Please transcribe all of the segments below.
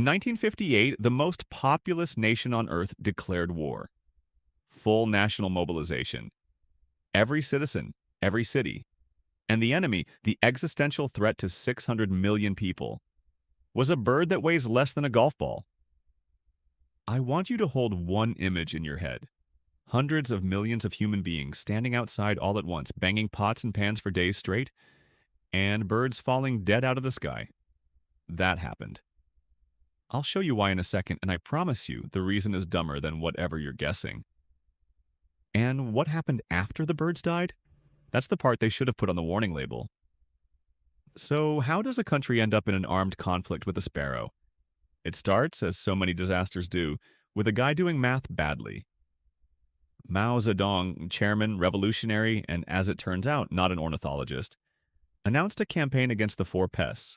In 1958, the most populous nation on Earth declared war. Full national mobilization. Every citizen, every city, and the enemy, the existential threat to 600 million people, was a bird that weighs less than a golf ball. I want you to hold one image in your head. Hundreds of millions of human beings standing outside all at once, banging pots and pans for days straight, and birds falling dead out of the sky. That happened. I'll show you why in a second, and I promise you the reason is dumber than whatever you're guessing. And what happened after the birds died? That's the part they should have put on the warning label. So, how does a country end up in an armed conflict with a sparrow? It starts, as so many disasters do, with a guy doing math badly. Mao Zedong, chairman, revolutionary, and as it turns out, not an ornithologist, announced a campaign against the four pests: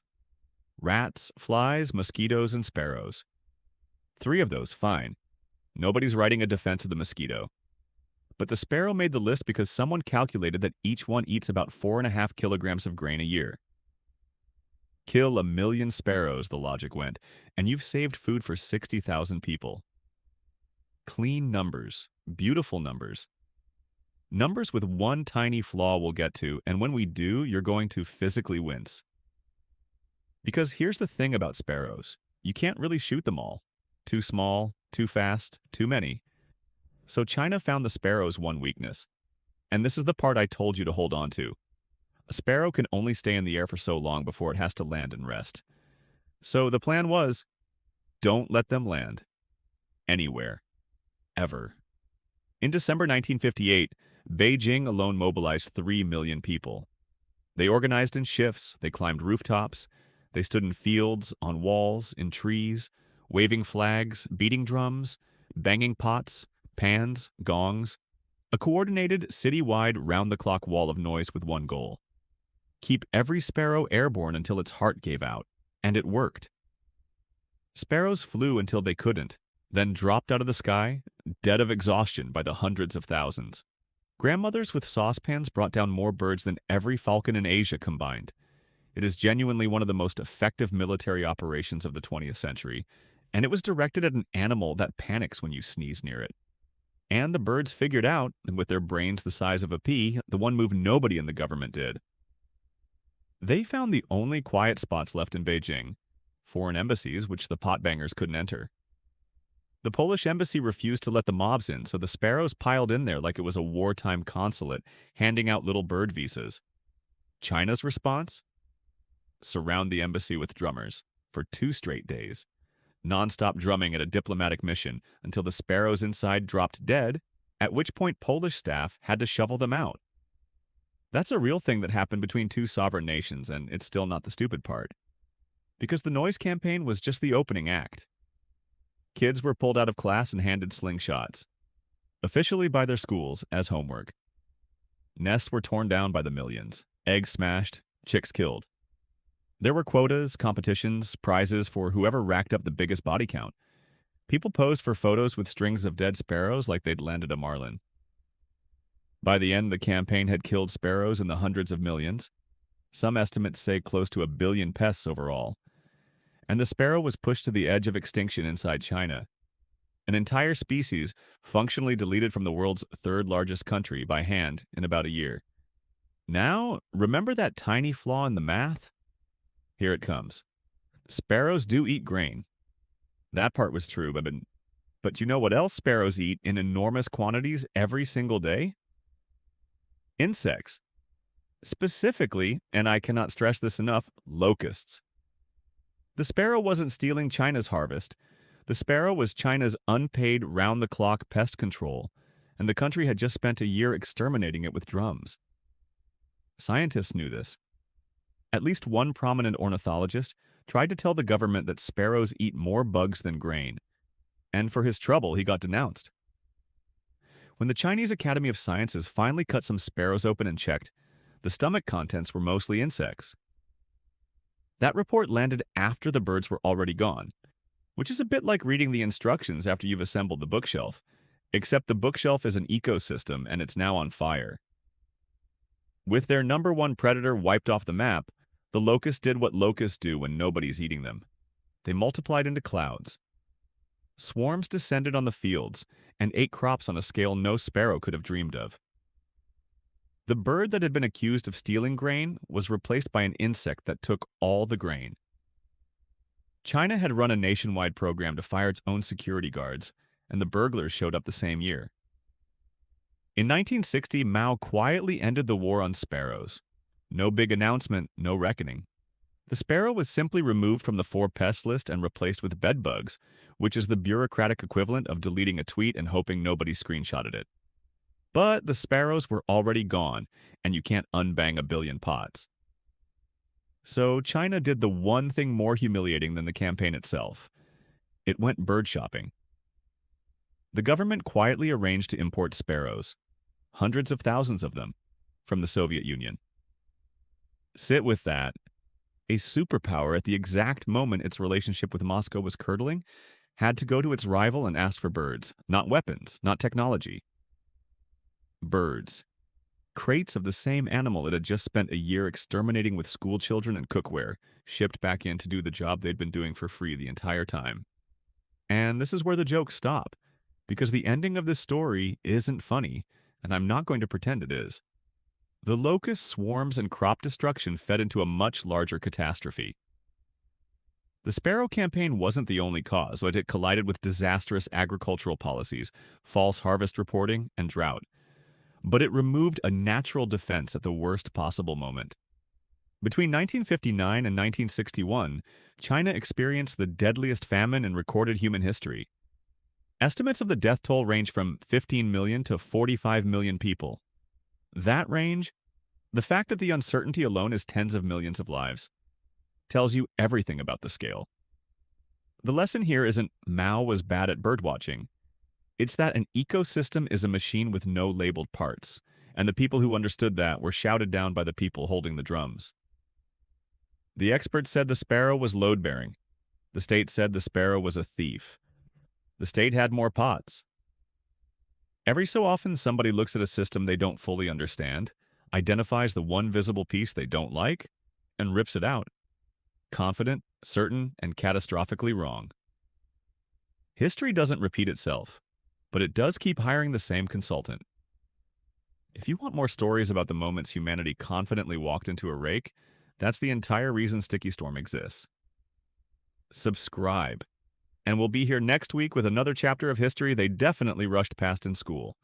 rats, flies, mosquitoes, and sparrows. Three of those, fine. Nobody's writing a defense of the mosquito. But the sparrow made the list because someone calculated that each one eats about 4.5 kilograms of grain a year. Kill 1 million sparrows, the logic went, and you've saved food for 60,000 people. Clean numbers, beautiful numbers. Numbers with one tiny flaw we'll get to, and when we do, you're going to physically wince. Because here's the thing about sparrows. You can't really shoot them all. Too small, too fast, too many. So China found the sparrow's one weakness. And this is the part I told you to hold on to. A sparrow can only stay in the air for so long before it has to land and rest. So the plan was, don't let them land. Anywhere. Ever. In December 1958, Beijing alone mobilized 3 million people. They organized in shifts, they climbed rooftops, they stood in fields, on walls, in trees, waving flags, beating drums, banging pots, pans, gongs, a coordinated, city-wide, round-the-clock wall of noise with one goal: keep every sparrow airborne until its heart gave out. And it worked. Sparrows flew until they couldn't, then dropped out of the sky, dead of exhaustion by the hundreds of thousands. Grandmothers with saucepans brought down more birds than every falcon in Asia combined. It is genuinely one of the most effective military operations of the 20th century, and it was directed at an animal that panics when you sneeze near it. And the birds figured out, and with their brains the size of a pea, the one move nobody in the government did. They found the only quiet spots left in Beijing: foreign embassies, which the potbangers couldn't enter. The Polish embassy refused to let the mobs in, so the sparrows piled in there like it was a wartime consulate, handing out little bird visas. China's response? Surround the embassy with drummers for 2 straight days. Non-stop drumming at a diplomatic mission until the sparrows inside dropped dead, at which point Polish staff had to shovel them out. That's a real thing that happened between two sovereign nations, and it's still not the stupid part. Because the noise campaign was just the opening act. Kids were pulled out of class and handed slingshots, officially by their schools, as homework. Nests were torn down by the millions, eggs smashed, chicks killed. There were quotas, competitions, prizes for whoever racked up the biggest body count. People posed for photos with strings of dead sparrows like they'd landed a marlin. By the end, the campaign had killed sparrows in the hundreds of millions. Some estimates say close to 1 billion pests overall. And the sparrow was pushed to the edge of extinction inside China. An entire species functionally deleted from the world's 3rd largest country by hand in about a year. Now, remember that tiny flaw in the math? Here it comes. Sparrows do eat grain. That part was true, but you know what else sparrows eat in enormous quantities every single day? Insects. Specifically, and I cannot stress this enough, locusts. The sparrow wasn't stealing China's harvest. The sparrow was China's unpaid round-the-clock pest control, and the country had just spent a year exterminating it with drums. Scientists knew this. At least one prominent ornithologist tried to tell the government that sparrows eat more bugs than grain, and for his trouble, he got denounced. When the Chinese Academy of Sciences finally cut some sparrows open and checked, the stomach contents were mostly insects. That report landed after the birds were already gone, which is a bit like reading the instructions after you've assembled the bookshelf, except the bookshelf is an ecosystem and it's now on fire. With their number one predator wiped off the map, the locusts did what locusts do when nobody's eating them. They multiplied into clouds. Swarms descended on the fields and ate crops on a scale no sparrow could have dreamed of. The bird that had been accused of stealing grain was replaced by an insect that took all the grain. China had run a nationwide program to fire its own security guards, and the burglars showed up the same year. In 1960, Mao quietly ended the war on sparrows. No big announcement, no reckoning. The sparrow was simply removed from the Four Pests list and replaced with bedbugs, which is the bureaucratic equivalent of deleting a tweet and hoping nobody screenshotted it. But the sparrows were already gone, and you can't unbang a billion pots. So China did the one thing more humiliating than the campaign itself. It went bird shopping. The government quietly arranged to import sparrows, hundreds of thousands of them, from the Soviet Union. Sit with that. A superpower at the exact moment its relationship with Moscow was curdling had to go to its rival and ask for birds, not weapons, not technology. Birds. Crates of the same animal it had just spent a year exterminating with schoolchildren and cookware, shipped back in to do the job they'd been doing for free the entire time. And this is where the jokes stop, because the ending of this story isn't funny, and I'm not going to pretend it is. The locust swarms and crop destruction fed into a much larger catastrophe. The Sparrow campaign wasn't the only cause, but it collided with disastrous agricultural policies, false harvest reporting, and drought. But it removed a natural defense at the worst possible moment. Between 1959 and 1961, China experienced the deadliest famine in recorded human history. Estimates of the death toll range from 15 million to 45 million people. That range, the fact that the uncertainty alone is tens of millions of lives, tells you everything about the scale. The lesson here isn't Mao was bad at birdwatching. It's that an ecosystem is a machine with no labeled parts, and the people who understood that were shouted down by the people holding the drums. The experts said the sparrow was load-bearing. The state said the sparrow was a thief. The state had more pots. Every so often, somebody looks at a system they don't fully understand, identifies the one visible piece they don't like, and rips it out. Confident, certain, and catastrophically wrong. History doesn't repeat itself, but it does keep hiring the same consultant. If you want more stories about the moments humanity confidently walked into a rake, that's the entire reason Sticky Storm exists. Subscribe, and we'll be here next week with another chapter of history they definitely rushed past in school.